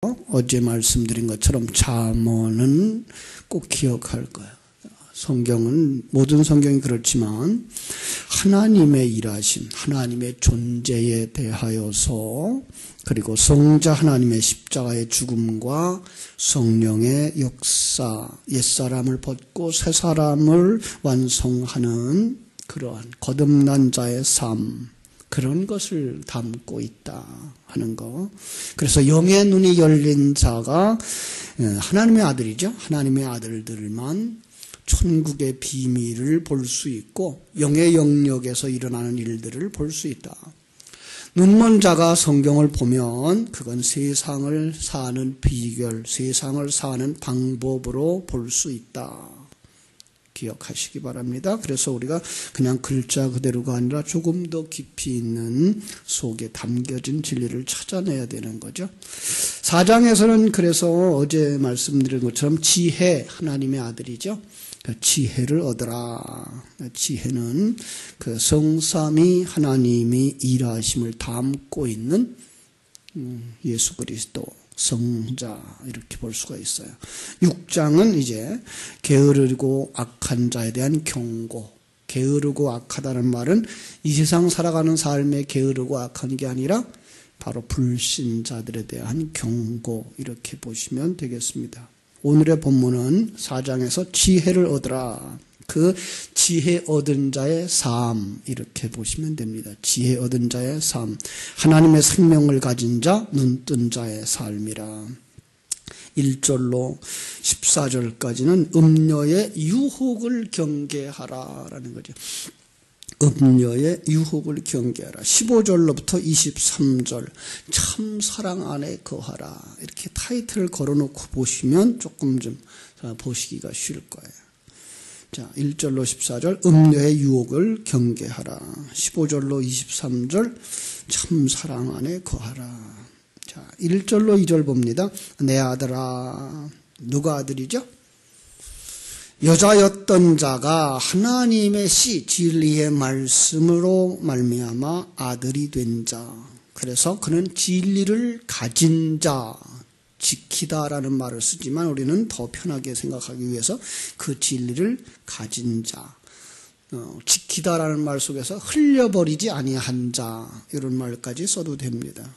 어제 말씀드린 것처럼 잠언은 꼭 기억할 거예요. 성경은 모든 성경이 그렇지만 하나님의 일하심, 하나님의 존재에 대하여서 그리고 성자 하나님의 십자가의 죽음과 성령의 역사, 옛사람을 벗고 새사람을 완성하는 그러한 거듭난 자의 삶, 그런 것을 담고 있다 하는 거. 그래서 영의 눈이 열린 자가 하나님의 아들이죠. 하나님의 아들들만 천국의 비밀을 볼 수 있고 영의 영역에서 일어나는 일들을 볼 수 있다. 눈먼 자가 성경을 보면 그건 세상을 사는 비결, 세상을 사는 방법으로 볼 수 있다. 기억하시기 바랍니다. 그래서 우리가 그냥 글자 그대로가 아니라 조금 더 깊이 있는 속에 담겨진 진리를 찾아내야 되는 거죠. 4장에서는 그래서 어제 말씀드린 것처럼 지혜, 하나님의 아들이죠. 지혜를 얻어라. 지혜는 그 성삼위 하나님이 일하심을 담고 있는 예수 그리스도 성자, 이렇게 볼 수가 있어요. 6장은 이제 게으르고 악한 자에 대한 경고. 게으르고 악하다는 말은 이 세상 살아가는 삶에 게으르고 악한 게 아니라 바로 불신자들에 대한 경고, 이렇게 보시면 되겠습니다. 오늘의 본문은 4장에서 지혜를 얻으라. 그 지혜 얻은 자의 삶, 이렇게 보시면 됩니다. 지혜 얻은 자의 삶, 하나님의 생명을 가진 자, 눈뜬 자의 삶이라. 1절로 14절까지는 음녀의 유혹을 경계하라라는 거죠. 음녀의 유혹을 경계하라. 15절로부터 23절, 참 사랑 안에 거하라. 이렇게 타이틀을 걸어놓고 보시면 조금 좀 보시기가 쉬울 거예요. 자, 1절로 14절, 음녀의 유혹을 경계하라. 15절로 23절, 참 사랑 안에 거하라. 자, 1절로 2절 봅니다. 내 아들아. 누가 아들이죠? 여자였던 자가 하나님의 씨, 진리의 말씀으로 말미암아 아들이 된 자. 그래서 그는 진리를 가진 자, 지키다라는 말을 쓰지만 우리는 더 편하게 생각하기 위해서 그 진리를 가진 자, 지키다라는 말 속에서 흘려버리지 아니한 자, 이런 말까지 써도 됩니다.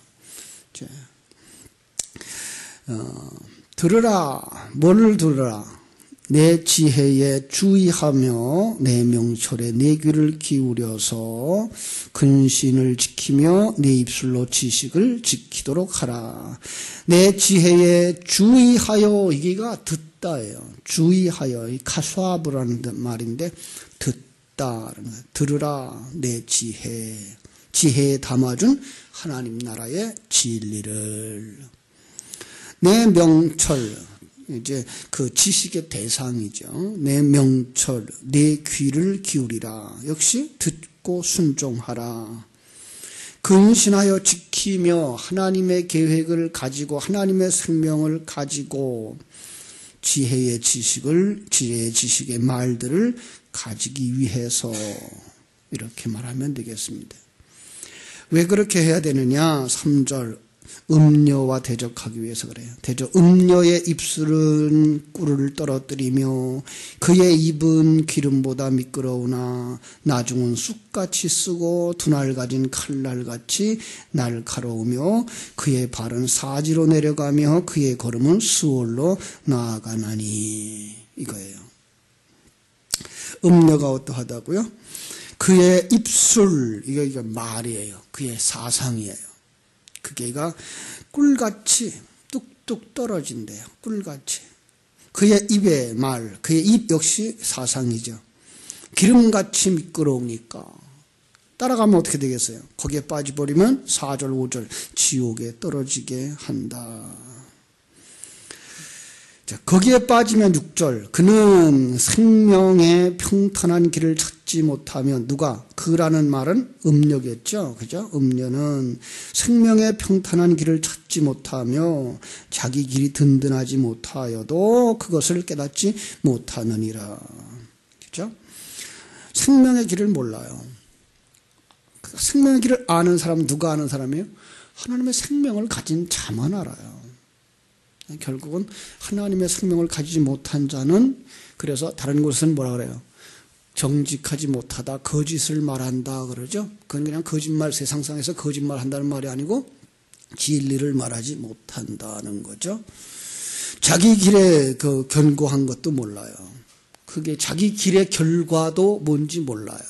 들으라. 뭐를 들으라? 내 지혜에 주의하며 내 명철에 내 귀를 기울여서 근신을 지키며 내 입술로 지식을 지키도록 하라. 내 지혜에 주의하여, 이게가 듣다예요. 주의하여, 이 카수아브라는 말인데 듣다, 들으라. 내 지혜에 담아준 하나님 나라의 진리를. 내 명철, 이제 그 지식의 대상이죠. 내 명철, 내 귀를 기울이라. 역시 듣고 순종하라. 근신하여 지키며 하나님의 계획을 가지고 하나님의 생명을 가지고 지혜의 지식의 말들을 가지기 위해서, 이렇게 말하면 되겠습니다. 왜 그렇게 해야 되느냐? 3절, 음녀와 대적하기 위해서 그래요. 음녀의 입술은 꿀을 떨어뜨리며 그의 입은 기름보다 미끄러우나 나중은 쑥같이 쓰고 두날 가진 칼날같이 날카로우며 그의 발은 사지로 내려가며 그의 걸음은 수월로 나아가나니, 이거예요. 음녀가 어떠하다고요? 그의 입술, 이거 말이에요. 그의 사상이에요. 그게가 꿀같이 뚝뚝 떨어진대요. 꿀같이. 그의 입의 말, 그의 입 역시 사상이죠. 기름같이 미끄러우니까 따라가면 어떻게 되겠어요? 거기에 빠져버리면 4절 5절 지옥에 떨어지게 한다. 자, 거기에 빠지면 6절, 그는 생명의 평탄한 길을 찾지 못하면, 누가? 그라는 말은 음녀겠죠. 그죠? 음녀는 생명의 평탄한 길을 찾지 못하며 자기 길이 든든하지 못하여도 그것을 깨닫지 못하느니라. 그죠? 생명의 길을 몰라요. 생명의 길을 아는 사람은 누가 아는 사람이에요? 하나님의 생명을 가진 자만 알아요. 결국은 하나님의 생명을 가지지 못한 자는 그래서 다른 곳은 뭐라 그래요? 정직하지 못하다, 거짓을 말한다 그러죠. 그건 그냥 거짓말, 세상상에서 거짓말 한다는 말이 아니고 진리를 말하지 못한다는 거죠. 자기 길에 그 견고한 것도 몰라요. 그게 자기 길의 결과도 뭔지 몰라요.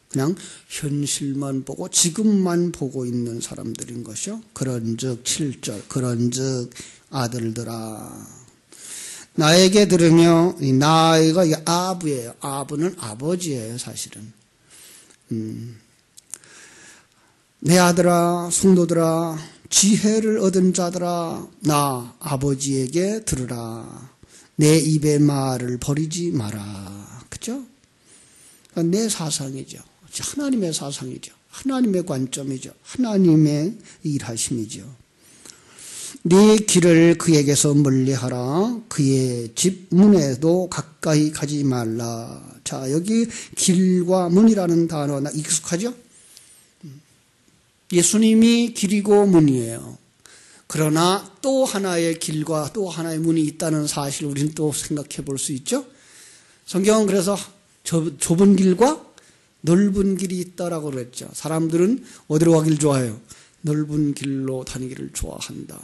그냥 현실만 보고 지금만 보고 있는 사람들인 것이요. 그런즉 7절 그런즉 아들들아 나에게 들으며 나이가 이게 아부예요. 아부는 아버지예요. 사실은 내 아들아 성도들아 지혜를 얻은 자들아 나 아버지에게 들으라. 내 입의 말을 버리지 마라. 그죠? 내 사상이죠. 하나님의 사상이죠. 하나님의 관점이죠. 하나님의 일하심이죠. 네 길을 그에게서 멀리하라. 그의 집 문에도 가까이 가지 말라. 자, 여기 길과 문이라는 단어 나 익숙하죠? 예수님이 길이고 문이에요. 그러나 또 하나의 길과 또 하나의 문이 있다는 사실을 우리는 또 생각해 볼 수 있죠? 성경은 그래서 좁은 길과 넓은 길이 있다라고 그랬죠. 사람들은 어디로 가길 좋아해요? 넓은 길로 다니기를 좋아한다.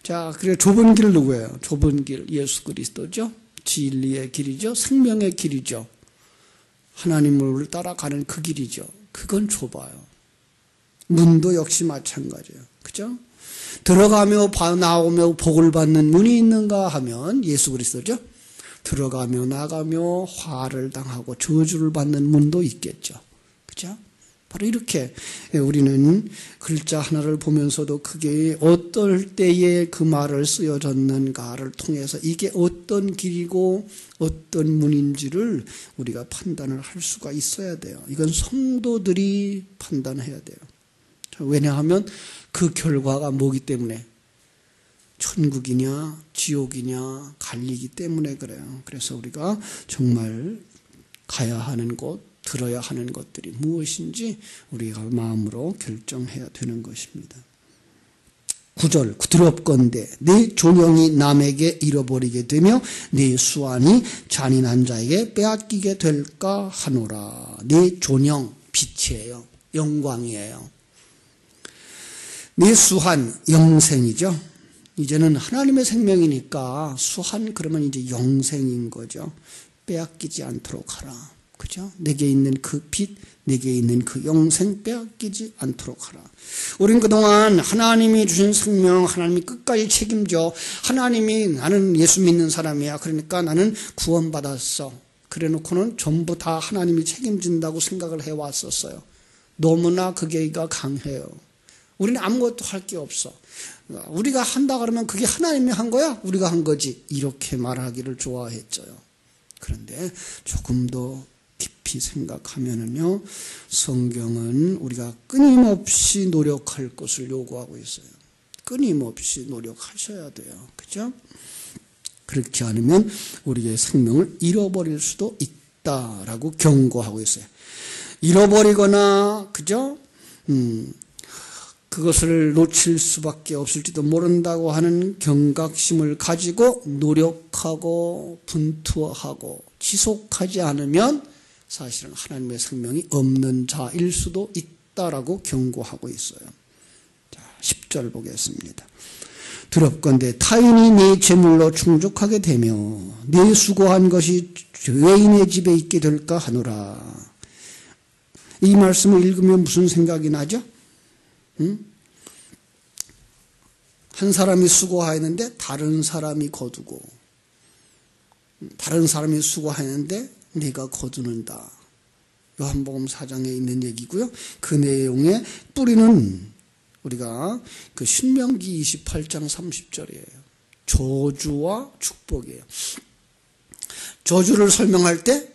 자, 그래 좁은 길 누구예요? 좁은 길 예수 그리스도죠. 진리의 길이죠. 생명의 길이죠. 하나님을 따라가는 그 길이죠. 그건 좁아요. 문도 역시 마찬가지예요. 그죠? 들어가며 나오며 복을 받는 문이 있는가 하면 예수 그리스도죠. 들어가며 나가며 화를 당하고 저주를 받는 문도 있겠죠. 그죠? 바로 이렇게 우리는 글자 하나를 보면서도 그게 어떨 때에 그 말을 쓰여졌는가를 통해서 이게 어떤 길이고 어떤 문인지를 우리가 판단을 할 수가 있어야 돼요. 이건 성도들이 판단해야 돼요. 왜냐하면 그 결과가 뭐기 때문에 천국이냐 지옥이냐 갈리기 때문에 그래요. 그래서 우리가 정말 가야 하는 곳, 들어야 하는 것들이 무엇인지 우리가 마음으로 결정해야 되는 것입니다. 9절 두렵건대 내 존영이 남에게 잃어버리게 되며 내 수완이 잔인한 자에게 빼앗기게 될까 하노라. 내 존영 빛이에요. 영광이에요. 내 수한 영생이죠. 이제는 하나님의 생명이니까 수한 그러면 이제 영생인 거죠. 빼앗기지 않도록 하라. 그죠? 내게 있는 그 빛, 내게 있는 그 영생 빼앗기지 않도록 하라. 우린 그동안 하나님이 주신 생명, 하나님이 끝까지 책임져. 하나님이 나는 예수 믿는 사람이야. 그러니까 나는 구원받았어. 그래 놓고는 전부 다 하나님이 책임진다고 생각을 해왔었어요. 너무나 그 계기가 강해요. 우리는 아무것도 할 게 없어. 우리가 한다 그러면 그게 하나님이 한 거야? 우리가 한 거지. 이렇게 말하기를 좋아했죠. 그런데 조금 더 깊이 생각하면은요, 성경은 우리가 끊임없이 노력할 것을 요구하고 있어요. 끊임없이 노력하셔야 돼요. 그죠? 그렇지 않으면 우리의 생명을 잃어버릴 수도 있다라고 경고하고 있어요. 잃어버리거나, 그죠? 그것을 놓칠 수밖에 없을지도 모른다고 하는 경각심을 가지고 노력하고 분투하고 지속하지 않으면 사실은 하나님의 생명이 없는 자일 수도 있다라고 경고하고 있어요. 자, 10절 보겠습니다. 두렵건대 타인이 네 재물로 충족하게 되며 네 수고한 것이 죄인의 집에 있게 될까 하노라. 이 말씀을 읽으면 무슨 생각이 나죠? 한 사람이 수고하였는데 다른 사람이 거두고, 다른 사람이 수고하였는데 네가 거두는다. 요한복음 4장에 있는 얘기고요. 그 내용의 뿌리는 우리가 그 신명기 28장 30절이에요. 저주와 축복이에요. 저주를 설명할 때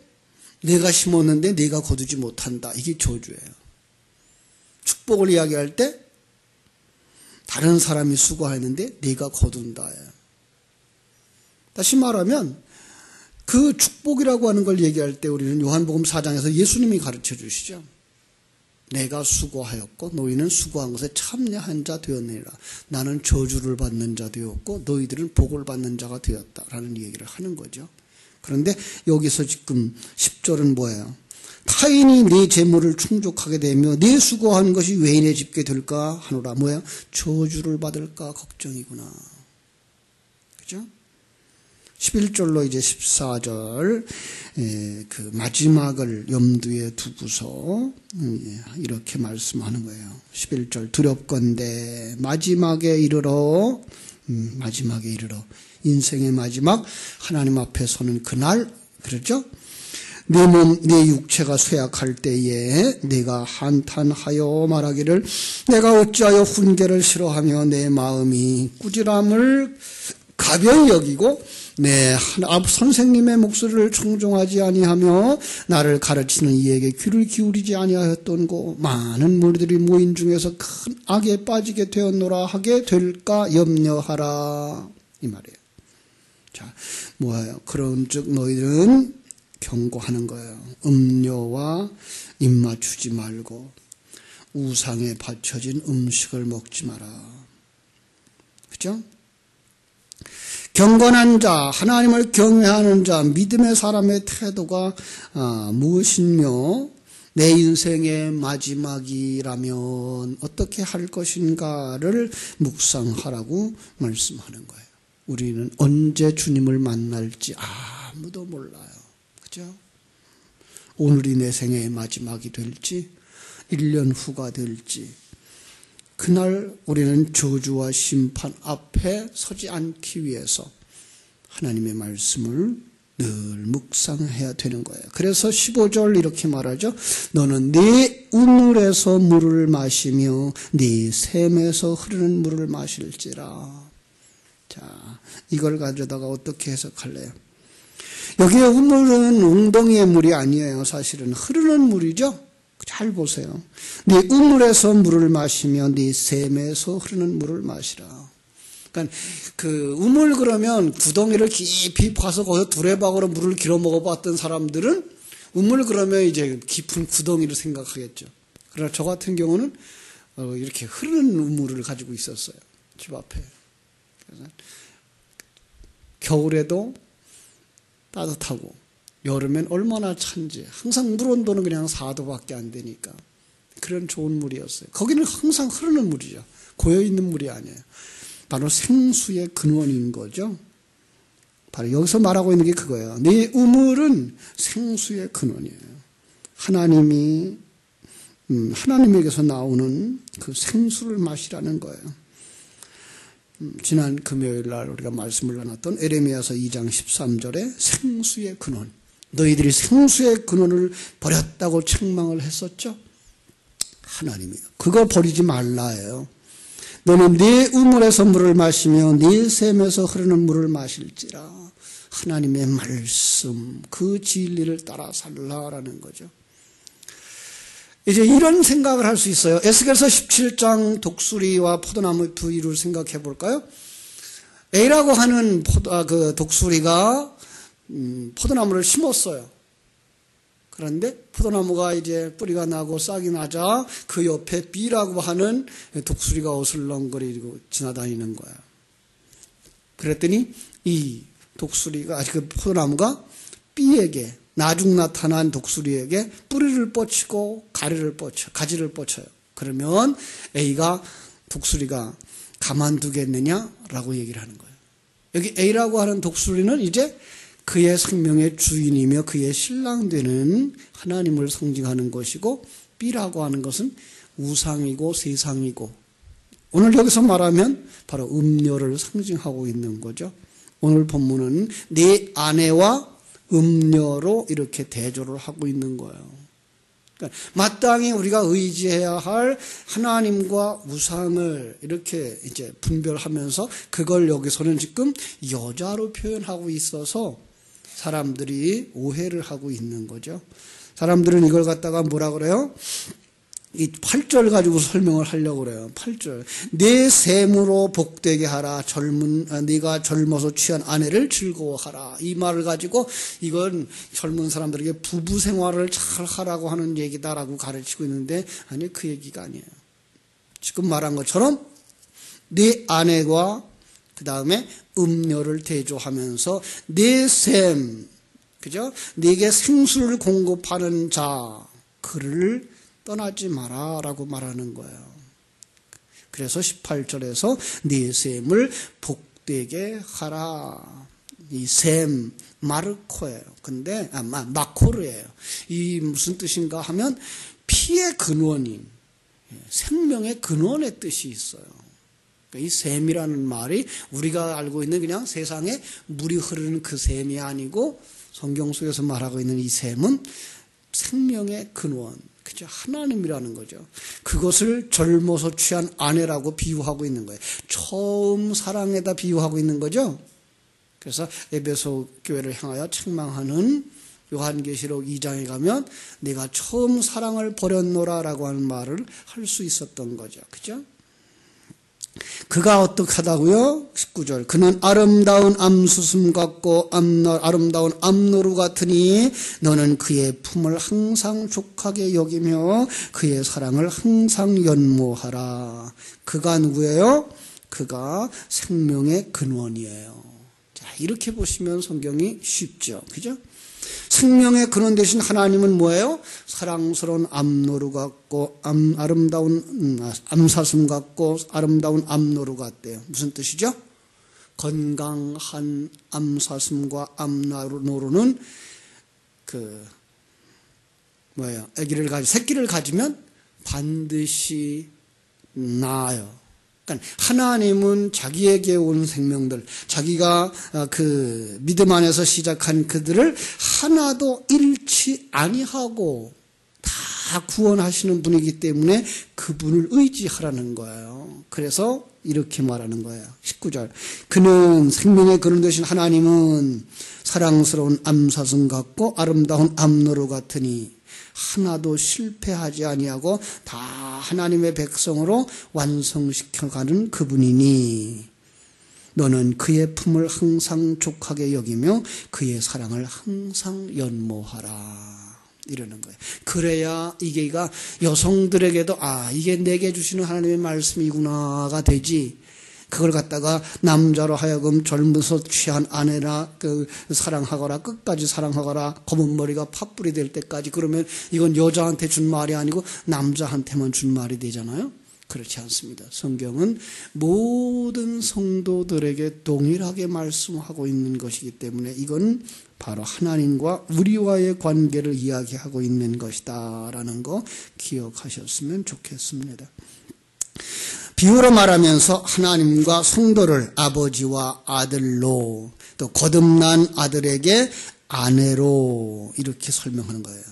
내가 심었는데 네가 거두지 못한다. 이게 저주예요. 축복을 이야기할 때 다른 사람이 수고하는데 네가 거둔다. 다시 말하면 그 축복이라고 하는 걸 얘기할 때 우리는 요한복음 4장에서 예수님이 가르쳐 주시죠. 내가 수고하였고 너희는 수고한 것에 참여한 자 되었느니라. 나는 저주를 받는 자 되었고 너희들은 복을 받는 자가 되었다라는 얘기를 하는 거죠. 그런데 여기서 지금 10절은 뭐예요? 타인이 네 재물을 충족하게 되며 네 수고한 것이 외인에 집게 될까 하노라. 뭐야? 저주를 받을까 걱정이구나. 그죠? 11절로 이제 14절 그 마지막을 염두에 두고서 이렇게 말씀하는 거예요. 11절 두렵건대 마지막에 이르러 인생의 마지막 하나님 앞에 서는 그날 그렇죠? 내 몸, 내 육체가 쇠약할 때에 내가 한탄하여 말하기를 내가 어찌하여 훈계를 싫어하며 내 마음이 꾸지람을 가벼이 여기고 내 선생님의 목소리를 청종하지 아니하며 나를 가르치는 이에게 귀를 기울이지 아니하였던고 많은 무리들이 모인 중에서 큰 악에 빠지게 되었노라 하게 될까 염려하라 이 말이에요. 자, 뭐예요? 그런즉 너희들은 경고하는 거예요. 음료와 입 맞추지 말고 우상에 바쳐진 음식을 먹지 마라. 그죠? 경건한 자, 하나님을 경외하는 자, 믿음의 사람의 태도가 무엇이며 내 인생의 마지막이라면 어떻게 할 것인가를 묵상하라고 말씀하는 거예요. 우리는 언제 주님을 만날지 아무도 몰라요. 그죠? 오늘이 내 생의 마지막이 될지 1년 후가 될지 그날 우리는 저주와 심판 앞에 서지 않기 위해서 하나님의 말씀을 늘 묵상해야 되는 거예요. 그래서 15절 이렇게 말하죠. 너는 네 우물에서 물을 마시며 네 샘에서 흐르는 물을 마실지라. 자, 이걸 가져다가 어떻게 해석할래요? 여기에 우물은 웅덩이의 물이 아니에요. 사실은 흐르는 물이죠. 잘 보세요. 네 우물에서 물을 마시며 네 샘에서 흐르는 물을 마시라. 그러니까 그 우물 그러면 구덩이를 깊이 파서 거기서 두레박으로 물을 길어 먹어봤던 사람들은 우물 그러면 이제 깊은 구덩이를 생각하겠죠. 그러나 저 같은 경우는 이렇게 흐르는 우물을 가지고 있었어요. 집 앞에. 그래서 겨울에도 따뜻하고 여름엔 얼마나 찬지. 항상 물 온도는 그냥 4도밖에 안 되니까 그런 좋은 물이었어요. 거기는 항상 흐르는 물이죠. 고여있는 물이 아니에요. 바로 생수의 근원인 거죠. 바로 여기서 말하고 있는 게 그거예요. 네 우물은 생수의 근원이에요. 하나님에게서 나오는 그 생수를 마시라는 거예요. 지난 금요일 날 우리가 말씀을 나눴던 에레미야서 2장 13절에 생수의 근원. 너희들이 생수의 근원을 버렸다고 책망을 했었죠. 하나님이요. 그거 버리지 말라예요. 너는 네 우물에서 물을 마시며 네 샘에서 흐르는 물을 마실지라. 하나님의 말씀, 그 진리를 따라 살라라는 거죠. 이제 이런 생각을 할 수 있어요. 에스겔서 17장 독수리와 포도나무 두 이유를 생각해 볼까요? A라고 하는 독수리가 포도나무를 심었어요. 그런데 포도나무가 이제 뿌리가 나고 싹이 나자 그 옆에 B라고 하는 독수리가 어슬렁거리고 지나다니는 거야. 그랬더니 이 독수리가, 그 포도나무가 B에게, 나중 나타난 독수리에게 뿌리를 뻗치고 가지를 뻗쳐요. 그러면 독수리가 가만두겠느냐라고 얘기를 하는 거예요. 여기 A라고 하는 독수리는 이제 그의 생명의 주인이며 그의 신랑 되는 하나님을 상징하는 것이고, B라고 하는 것은 우상이고 세상이고, 오늘 여기서 말하면 바로 음료를 상징하고 있는 거죠. 오늘 본문은 네 아내와 음료로 이렇게 대조를 하고 있는 거예요. 그러니까 마땅히 우리가 의지해야 할 하나님과 우상을 이렇게 이제 분별하면서 그걸 여기서는 지금 여자로 표현하고 있어서 사람들이 오해를 하고 있는 거죠. 사람들은 이걸 갖다가 뭐라 그래요? 이 8절 가지고 설명을 하려고 그래요. 8절. 내 셈으로 복되게 하라. 네가 젊어서 취한 아내를 즐거워하라. 이 말을 가지고 이건 젊은 사람들에게 부부 생활을 잘 하라고 하는 얘기다라고 가르치고 있는데 아니 그 얘기가 아니에요. 지금 말한 것처럼 네 아내와 그 다음에 음녀를 대조하면서 내 셈, 그죠? 네게 생수를 공급하는 자, 그를 떠나지 마라 라고 말하는 거예요. 그래서 18절에서 네 셈을 복되게 하라. 이 셈, 마르코예요. 근데, 마코르예요. 이 무슨 뜻인가 하면 피의 근원인, 생명의 근원의 뜻이 있어요. 이 셈이라는 말이 우리가 알고 있는 그냥 세상에 물이 흐르는 그 셈이 아니고 성경 속에서 말하고 있는 이 셈은 생명의 근원, 그죠? 하나님이라는 거죠. 그것을 젊어서 취한 아내라고 비유하고 있는 거예요. 처음 사랑에다 비유하고 있는 거죠. 그래서 에베소 교회를 향하여 책망하는 요한계시록 2장에 가면 내가 처음 사랑을 버렸노라라고 하는 말을 할 수 있었던 거죠. 그죠? 그가 어떡하다고요? 19절. 그는 아름다운 암수슴 같고 아름다운 암노루 같으니 너는 그의 품을 항상 족하게 여기며 그의 사랑을 항상 연모하라. 그가 누구예요? 그가 생명의 근원이에요. 자, 이렇게 보시면 성경이 쉽죠. 그죠? 생명의 근원 되신 하나님은 뭐예요? 사랑스러운 암노루 같고 아름다운 암사슴 같고 아름다운 암노루 같대요. 무슨 뜻이죠? 건강한 암사슴과 암노루는 새끼를 가지면 반드시 낳아요. 그러니까 하나님은 자기에게 온 생명들, 자기가 그 믿음 안에서 시작한 그들을 하나도 잃지 아니하고 다 구원하시는 분이기 때문에 그분을 의지하라는 거예요. 그래서 이렇게 말하는 거예요. 19절. 그는 생명의 근원 되신 하나님은 사랑스러운 암사슴 같고 아름다운 암노루 같으니 하나도 실패하지 아니하고 다 하나님의 백성으로 완성시켜가는 그분이니 너는 그의 품을 항상 족하게 여기며 그의 사랑을 항상 연모하라. 이러는 거예요. 그래야 이게가 여성들에게도 이게 내게 주시는 하나님의 말씀이구나가 되지. 그걸 갖다가 남자로 하여금 젊어서 취한 아내나 사랑하거라, 끝까지 사랑하거라, 검은 머리가 팥불이 될 때까지 그러면 이건 여자한테 준 말이 아니고 남자한테만 준 말이 되잖아요. 그렇지 않습니다. 성경은 모든 성도들에게 동일하게 말씀하고 있는 것이기 때문에 이건 바로 하나님과 우리와의 관계를 이야기하고 있는 것이다 라는 거 기억하셨으면 좋겠습니다. 비유로 말하면서 하나님과 성도를 아버지와 아들로 또 거듭난 아들에게 아내로 이렇게 설명하는 거예요.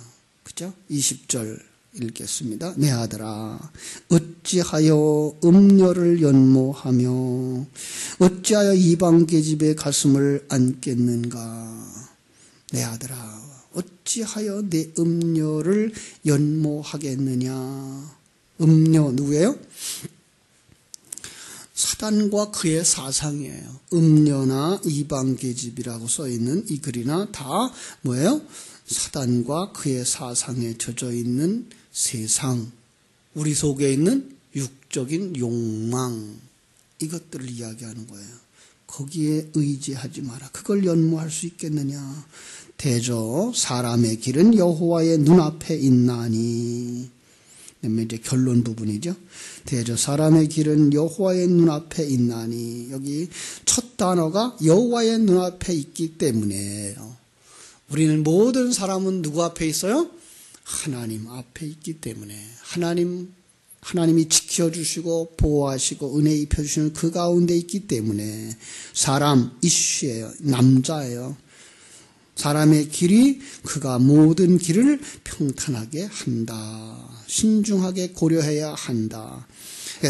그죠? 20절 읽겠습니다. 내 아들아 어찌하여 음녀를 연모하며 어찌하여 이방 계집의 가슴을 안겠는가. 내 아들아 어찌하여 내 음녀를 연모하겠느냐. 음녀 누구예요? 사단과 그의 사상이에요. 음녀나 이방 계집이라고 써있는 이 글이나 다 뭐예요? 사단과 그의 사상에 젖어 있는 세상, 우리 속에 있는 육적인 욕망, 이것들을 이야기하는 거예요. 거기에 의지하지 마라. 그걸 연모할 수 있겠느냐. 대저 사람의 길은 여호와의 눈앞에 있나니. 이제 결론 부분이죠. 대저 사람의 길은 여호와의 눈앞에 있나니. 여기 첫 단어가 여호와의 눈앞에 있기 때문에 우리는 모든 사람은 누구 앞에 있어요? 하나님 앞에 있기 때문에 하나님이 지켜주시고 보호하시고 은혜 입혀주시는 그 가운데 있기 때문에 사람 이슈예요. 남자예요. 사람의 길이 그가 모든 길을 평탄하게 한다. 신중하게 고려해야 한다.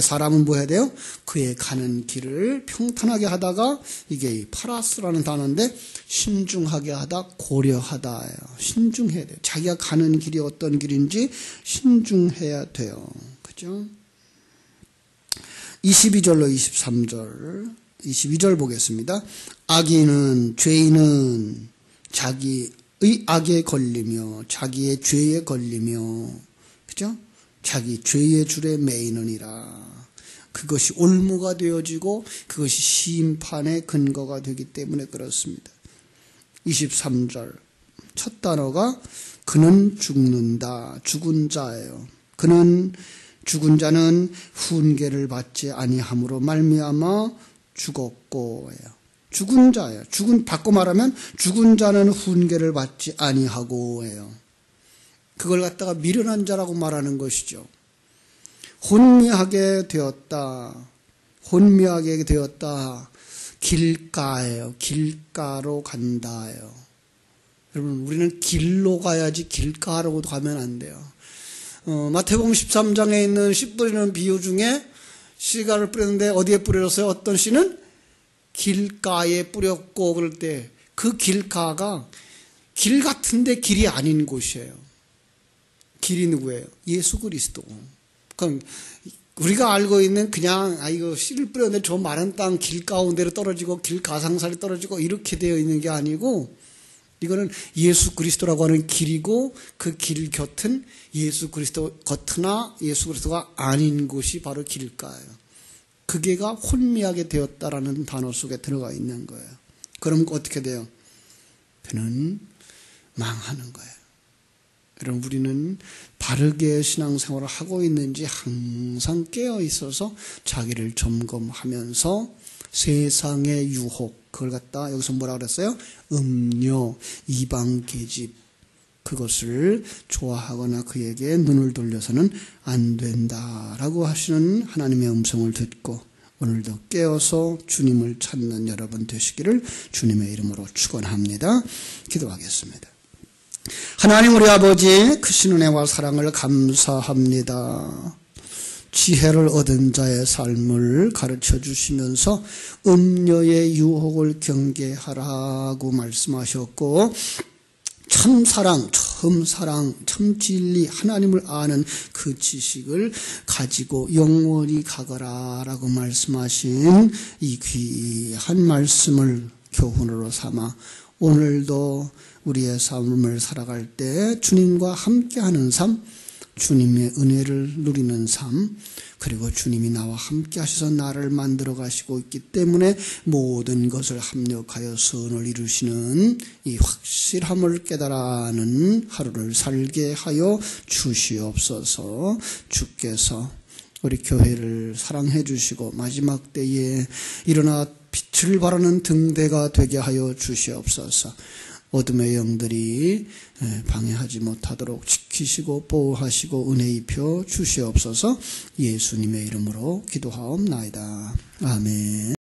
사람은 뭐 해야 돼요? 그의 가는 길을 평탄하게 하다가, 이게 파라스라는 단어인데 신중하게 하다, 고려하다예요. 신중해야 돼요. 자기가 가는 길이 어떤 길인지 신중해야 돼요. 그죠? 22절로 23절, 22절 보겠습니다. 악인은, 죄인은 자기의 악에 걸리며 자기의 죄에 걸리며, 그죠? 자기 죄의 줄에 매이느니라. 그것이 올무가 되어지고 그것이 심판의 근거가 되기 때문에 그렇습니다. 23절 첫 단어가 그는 죽는다, 죽은 자예요. 그는, 죽은 자는 훈계를 받지 아니함으로 말미암아 죽었고, 죽은 자예요. 바꿔 말하면 죽은 자는 훈계를 받지 아니하고 해요. 그걸 갖다가 미련한 자라고 말하는 것이죠. 혼미하게 되었다. 혼미하게 되었다. 길가예요. 길가로 간다예요. 여러분, 우리는 길로 가야지 길가로 가면 안 돼요. 마태복음 13장에 있는 씨 뿌리는 비유 중에 씨가를 뿌렸는데 어디에 뿌렸어요? 어떤 씨는 길가에 뿌렸고, 그럴 때 그 길가가 길 같은데 길이 아닌 곳이에요. 길이 누구예요? 예수 그리스도. 그럼 우리가 알고 있는 그냥 이거 씨를 뿌렸는데 저 마른 땅 길 가운데로 떨어지고 길 가상살이 떨어지고 이렇게 되어 있는 게 아니고, 이거는 예수 그리스도라고 하는 길이고, 그 길 곁은 예수 그리스도 겉으나 예수 그리스도가 아닌 곳이 바로 길가예요. 그게가 혼미하게 되었다라는 단어 속에 들어가 있는 거예요. 그럼 어떻게 돼요? 그는 망하는 거예요. 여러분, 우리는 바르게 신앙생활을 하고 있는지 항상 깨어 있어서 자기를 점검하면서 세상의 유혹, 그걸 갖다 여기서 뭐라 그랬어요? 음료, 이방 계집, 그것을 좋아하거나 그에게 눈을 돌려서는 안 된다라고 하시는 하나님의 음성을 듣고 오늘도 깨어서 주님을 찾는 여러분 되시기를 주님의 이름으로 축원합니다. 기도하겠습니다. 하나님 우리 아버지, 크신 은혜와 사랑을 감사합니다. 지혜를 얻은 자의 삶을 가르쳐 주시면서 음녀의 유혹을 경계하라고 말씀하셨고, 참사랑, 참사랑, 참진리, 하나님을 아는 그 지식을 가지고 영원히 가거라라고 말씀하신 이 귀한 말씀을 교훈으로 삼아 오늘도 우리의 삶을 살아갈 때 주님과 함께하는 삶, 주님의 은혜를 누리는 삶, 그리고 주님이 나와 함께 하셔서 나를 만들어 가시고 있기 때문에 모든 것을 합력하여 선을 이루시는 이 확실함을 깨달아는 하루를 살게 하여 주시옵소서. 주께서 우리 교회를 사랑해 주시고 마지막 때에 일어나 빛을 발하는 등대가 되게 하여 주시옵소서. 어둠의 영들이 방해하지 못하도록 지키시고 보호하시고 은혜 입혀 주시옵소서. 예수님의 이름으로 기도하옵나이다. 아멘.